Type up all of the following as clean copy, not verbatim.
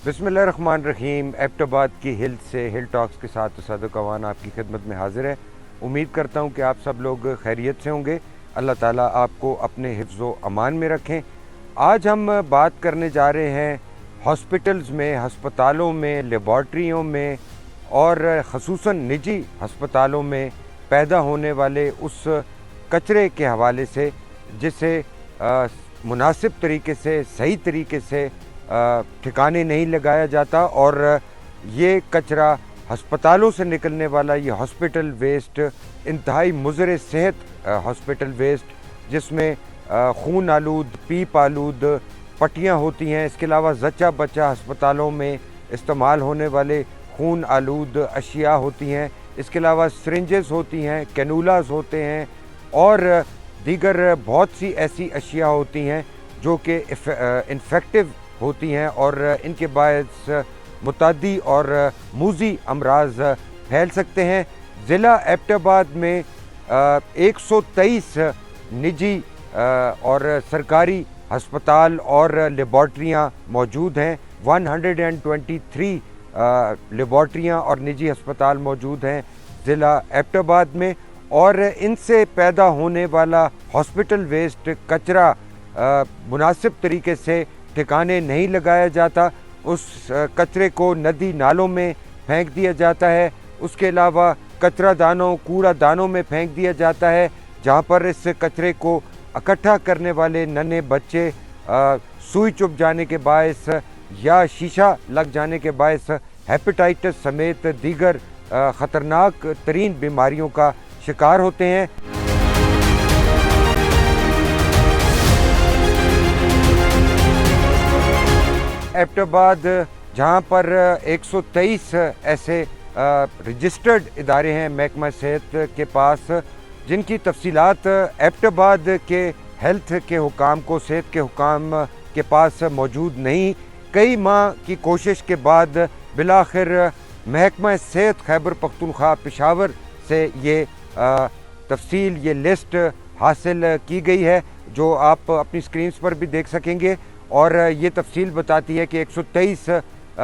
बिस्मिल्लाहिर्रहमानिर्रहीम। एबटाबाद की हिल से हिल टॉक्स के साथ सादक अवान आपकी खिदमत में हाजिर है। उम्मीद करता हूँ कि आप सब लोग खैरियत से होंगे। अल्लाह ताला आपको अपने हिफ्ज़ व अमान में रखें। आज हम बात करने जा रहे हैं हॉस्पिटल्स में, हस्पतालों में, लेबॉर्ट्रियों में और ख़ुसूसन निजी हस्पतालों में पैदा होने वाले उस कचरे के हवाले से जिसे मुनासिब तरीके से, सही तरीके से ठिकाने नहीं लगाया जाता। और ये कचरा हस्पतालों से निकलने वाला ये हॉस्पिटल वेस्ट इंतहाई मुज़र सेहत हॉस्पिटल वेस्ट, जिसमें खून आलूद, पीप आलूद पट्टियाँ होती हैं। इसके अलावा जच्चा बच्चा अस्पतालों में इस्तेमाल होने वाले खून आलूद अशिया होती हैं। इसके अलावा सिरिंजेस होती हैं, कैनूलास होते हैं और दीगर बहुत सी ऐसी अशिया होती हैं जो कि इन्फेक्टिव होती हैं और इनके बायस मुतादी और मूज़ी अमराज फैल सकते हैं। ज़िला एबटाबाद में 123 निजी और सरकारी हस्पताल और लेबॉर्ट्रियाँ मौजूद हैं। 123 लेबॉर्ट्रियाँ और निजी अस्पताल मौजूद हैं ज़िला एबटाबाद में। और इनसे पैदा होने वाला हॉस्पिटल वेस्ट कचरा मुनासिब तरीके से ठिकाने नहीं लगाया जाता। उस कचरे को नदी नालों में फेंक दिया जाता है। उसके अलावा कचरा दानों, कूड़ा दानों में फेंक दिया जाता है, जहाँ पर इस कचरे को इकट्ठा करने वाले नन्हे बच्चे सुई चुभ जाने के बायस या शीशा लग जाने के बायस हेपेटाइटिस समेत दीगर ख़तरनाक तरीन बीमारियों का शिकार होते हैं। एबटाबाद जहाँ पर 123 ऐसे रजिस्टर्ड इदारे हैं महकमा सेहत के पास, जिनकी तफसीलात एबटाबाद के हेल्थ के हुकाम को, सेहत के हुकाम के पास मौजूद नहीं। कई माह की कोशिश के बाद बिलाखिर महकमा सेहत खैबर पख्तूनख्वा पेशावर से ये तफसील, ये लिस्ट हासिल की गई है, जो आप अपनी स्क्रीन्स पर भी देख सकेंगे। और ये तफसील बताती है कि 123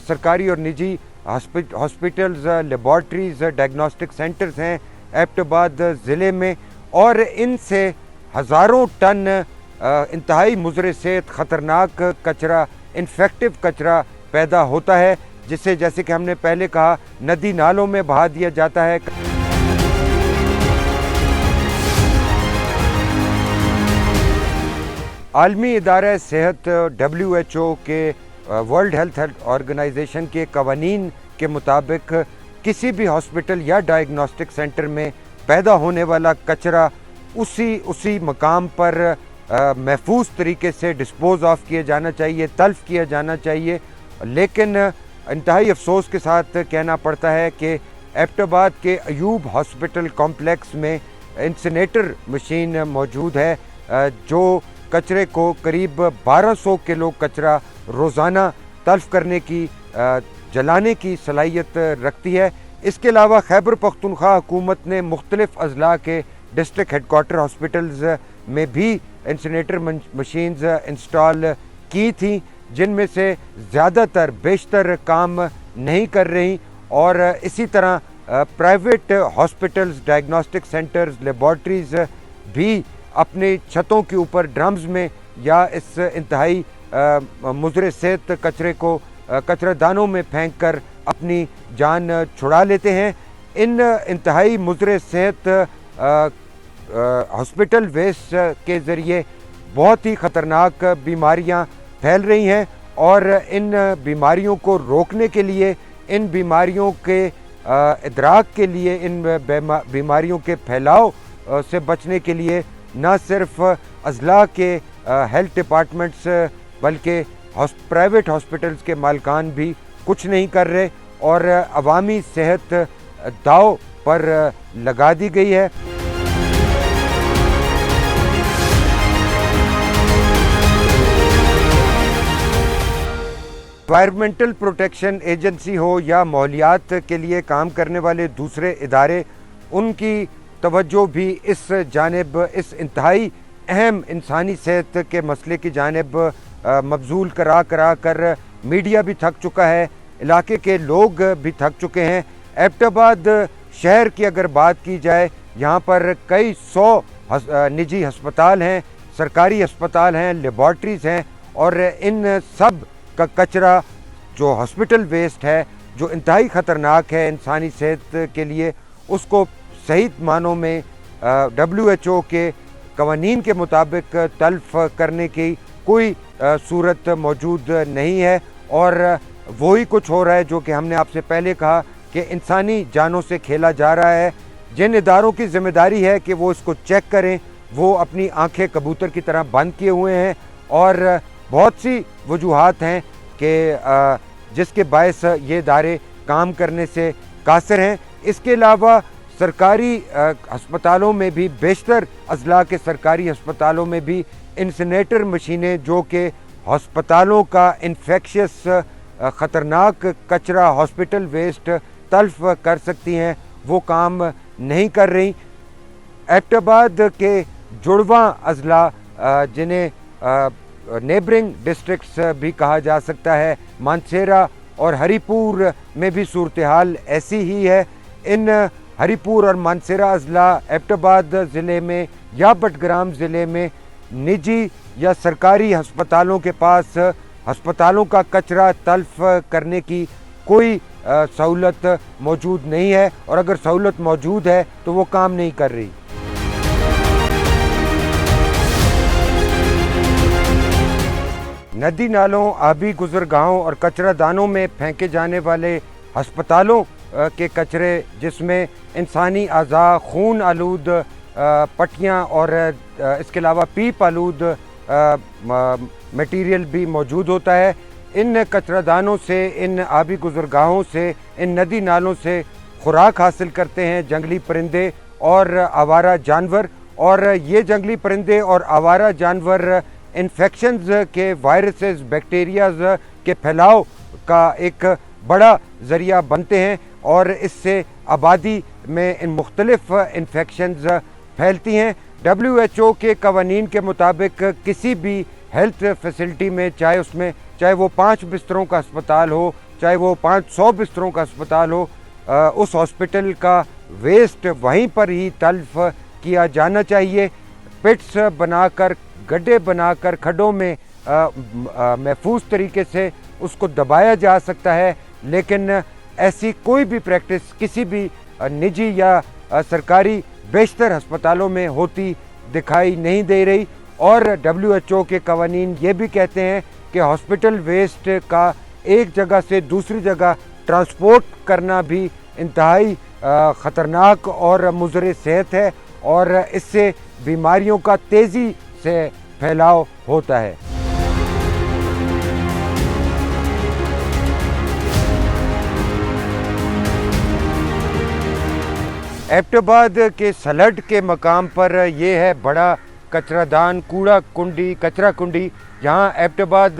सरकारी और निजी हॉस्पिटल्स, लेबॉर्ट्रीज़, डायग्नोस्टिक सेंटर्स हैं एबटाबाद ज़िले में। और इनसे हज़ारों टन इंतहाई मुज़र सेहत ख़तरनाक कचरा, इन्फेक्टिव कचरा पैदा होता है, जिसे जैसे कि हमने पहले कहा नदी नालों में बहा दिया जाता है। आलमी इदारा सेहत WHO के वर्ल्ड हेल्थ ऑर्गेनाइजेशन के कवानीन के मुताबिक किसी भी हॉस्पिटल या डायग्नोस्टिक सेंटर में पैदा होने वाला कचरा उसी मकाम पर महफूज तरीके से डिस्पोज ऑफ किया जाना चाहिए, तल्फ किया जाना चाहिए। लेकिन इंतहाई अफसोस के साथ कहना पड़ता है कि एबटाबाद के अयूब हॉस्पिटल कॉम्प्लेक्स में इंसिनेटर मशीन मौजूद है, जो कचरे को करीब 1200 किलो कचरा रोज़ाना तल्फ करने की, जलाने की सलाहियत रखती है। इसके अलावा खैबर पख्तूनख्वा हुकूमत ने मुख्तलिफ अजला के डिस्ट्रिक्ट हेडकोार्टर हॉस्पिटल्स में भी इंसिनेटर मशीन्स इंस्टॉल की थी, जिनमें से ज़्यादातर बेशतर काम नहीं कर रही। और इसी तरह private hospitals, diagnostic centres, laboratories भी अपनी छतों के ऊपर ड्रम्स में या इस इंतहाई मुज़र सेहत कचरे को कचरादानों में फेंक कर अपनी जान छुड़ा लेते हैं। इन इंतहाई मुज़र सेहत हॉस्पिटल वेस्ट के ज़रिए बहुत ही ख़तरनाक बीमारियां फैल रही हैं। और इन बीमारियों को रोकने के लिए, इन बीमारियों के इदराक के लिए, इन बीमारियों के फैलाव से बचने के लिए न सिर्फ अजला के हेल्थ डिपार्टमेंट्स बल्कि प्राइवेट हॉस्पिटल्स के मालिकान भी कुछ नहीं कर रहे और अवामी सेहत दाव पर लगा दी गई है। एनवायरमेंटल प्रोटेक्शन एजेंसी हो या माहौलियात के लिए काम करने वाले दूसरे इदारे, उनकी तवज्जो भी इस जानिब, इस इंतहाई अहम इंसानी सेहत के मसले की जानिब मबजूल करा कर मीडिया भी थक चुका है, इलाके के लोग भी थक चुके हैं। एबटाबाद शहर की अगर बात की जाए, यहाँ पर कई 100 निजी अस्पताल हैं, सरकारी अस्पताल हैं, लेबॉर्ट्रीज़ हैं, और इन सब का कचरा जो हॉस्पिटल वेस्ट है, जो इंतहाई ख़तरनाक है इंसानी सेहत के लिए, उसको सही मानों में WHO के कवानीन के मुताबिक तल्फ करने की कोई सूरत मौजूद नहीं है। और वही कुछ हो रहा है जो कि हमने आपसे पहले कहा कि इंसानी जानों से खेला जा रहा है। जिन इदारों की ज़िम्मेदारी है कि वो इसको चेक करें, वो अपनी आंखें कबूतर की तरह बंद किए हुए हैं, और बहुत सी वजूहात हैं कि जिसके बायस ये इदारे काम करने से कासिर हैं। इसके अलावा सरकारी अस्पतालों में भी, बेशतर अजला के सरकारी अस्पतालों में भी इंसिनेटर मशीनें जो कि अस्पतालों का इन्फेक्शियस ख़तरनाक कचरा, हॉस्पिटल वेस्ट तल्फ कर सकती हैं, वो काम नहीं कर रही। एबटाबाद के जुड़वा अजला, जिन्हें नेबरिंग डिस्ट्रिक्ट्स भी कहा जा सकता है, मानसेरा और हरीपुर में भी सूरत हाल ऐसी ही है। इन हरीपुर और मानसेरा अजला एबटाबाद ज़िले में या बटग्राम ज़िले में निजी या सरकारी अस्पतालों के पास अस्पतालों का कचरा तल्फ करने की कोई सहूलत मौजूद नहीं है, और अगर सहूलत मौजूद है तो वो काम नहीं कर रही। नदी नालों, आबी गुज़रगाहों और कचरा दानों में फेंके जाने वाले अस्पतालों के कचरे, जिसमें इंसानी अज़ा, खून आलूद पट्टियाँ और इसके अलावा पीप आलूद मटीरियल भी मौजूद होता है, इन कचरादानों से, इन आबी गुज़रगाहों से, इन नदी नालों से खुराक हासिल करते हैं जंगली परिंदे और आवारा जानवर। और ये जंगली परिंदे और आवारा जानवर इन्फेक्शंस के, वायरसेस, बैक्टीरियाज के फैलाव का एक बड़ा ज़रिया बनते हैं, और इससे आबादी में इन मुख्तलिफ इन्फेक्शंस फैलती हैं। WHO के कवानीन के मुताबिक किसी भी हेल्थ फैसिलिटी में, चाहे वो 5 बिस्तरों का अस्पताल हो, चाहे वो 500 बिस्तरों का अस्पताल हो, उस हॉस्पिटल का वेस्ट वहीं पर ही तल्फ किया जाना चाहिए। पिट्स बनाकर, गड्ढे बनाकर, खड्डों में महफूज तरीके से उसको दबाया जा सकता है, लेकिन ऐसी कोई भी प्रैक्टिस किसी भी निजी या सरकारी बेशतर अस्पतालों में होती दिखाई नहीं दे रही। और WHO के कवानीन ये भी कहते हैं कि हॉस्पिटल वेस्ट का एक जगह से दूसरी जगह ट्रांसपोर्ट करना भी इंतहाई ख़तरनाक और मुज़र सेहत है, और इससे बीमारियों का तेज़ी से फैलाव होता है। एबटाबाद के सलट के मकाम पर ये है बड़ा कचरादान, कचरा कुंडी, जहाँ एबटाबाद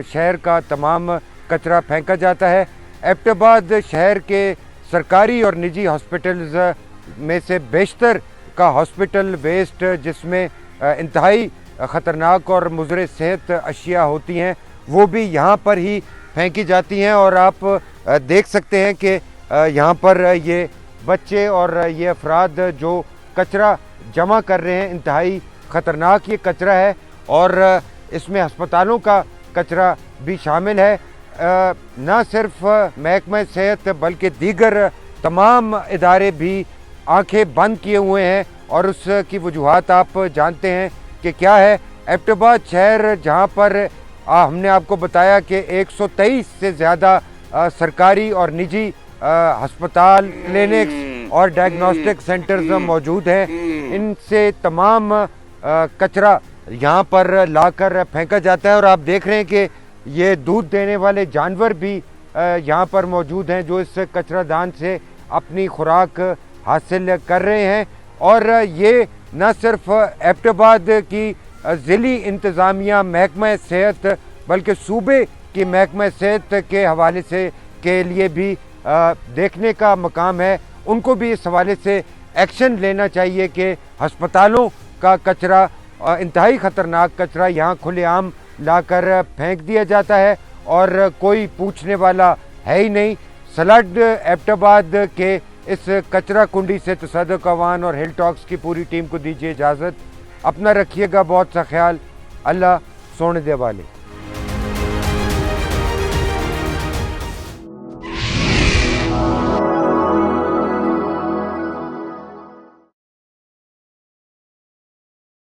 शहर का तमाम कचरा फेंका जाता है। एबटाबाद शहर के सरकारी और निजी हॉस्पिटल्स में से बेशतर का हॉस्पिटल वेस्ट, जिसमें इंतहाई ख़तरनाक और मुज़र सेहत अशिया होती हैं, वो भी यहाँ पर ही फेंकी जाती हैं। और आप देख सकते हैं कि यहाँ पर ये बच्चे और ये अफराद जो कचरा जमा कर रहे हैं, इंतहाई ख़तरनाक ये कचरा है, और इसमें अस्पतालों का कचरा भी शामिल है। न सिर्फ महकमा सेहत बल्कि दीगर तमाम इदारे भी आंखें बंद किए हुए हैं, और उसकी वजूहात आप जानते हैं कि क्या है। एबटाबाद शहर, जहां पर हमने आपको बताया कि 123 से ज़्यादा सरकारी और निजी अस्पताल, क्लिनिक्स और डायग्नोस्टिक सेंटर्स मौजूद हैं, इनसे तमाम कचरा यहाँ पर लाकर फेंका जाता है। और आप देख रहे हैं कि ये दूध देने वाले जानवर भी यहाँ पर मौजूद हैं, जो इस कचरादान से अपनी खुराक हासिल कर रहे हैं। और ये न सिर्फ एबटाबाद की ज़िली इंतज़ामिया, महकमा सेहत, बल्कि सूबे की महकमा सेहत के हवाले से के लिए भी देखने का मकाम है। उनको भी इस हवाले से एक्शन लेना चाहिए कि अस्पतालों का कचरा, इंतहाई ख़तरनाक कचरा यहाँ खुलेआम लाकर फेंक दिया जाता है, اور کوئی پوچھنے والا ہے ہی نہیں۔ سلڈ ایبٹ آباد کے اس کچرا کنڈی سے تصدق اوان اور ہل ٹاکس کی پوری ٹیم کو دیجیے اجازت۔ اپنا رکھیے گا بہت سا خیال۔ اللہ سونے دے والے۔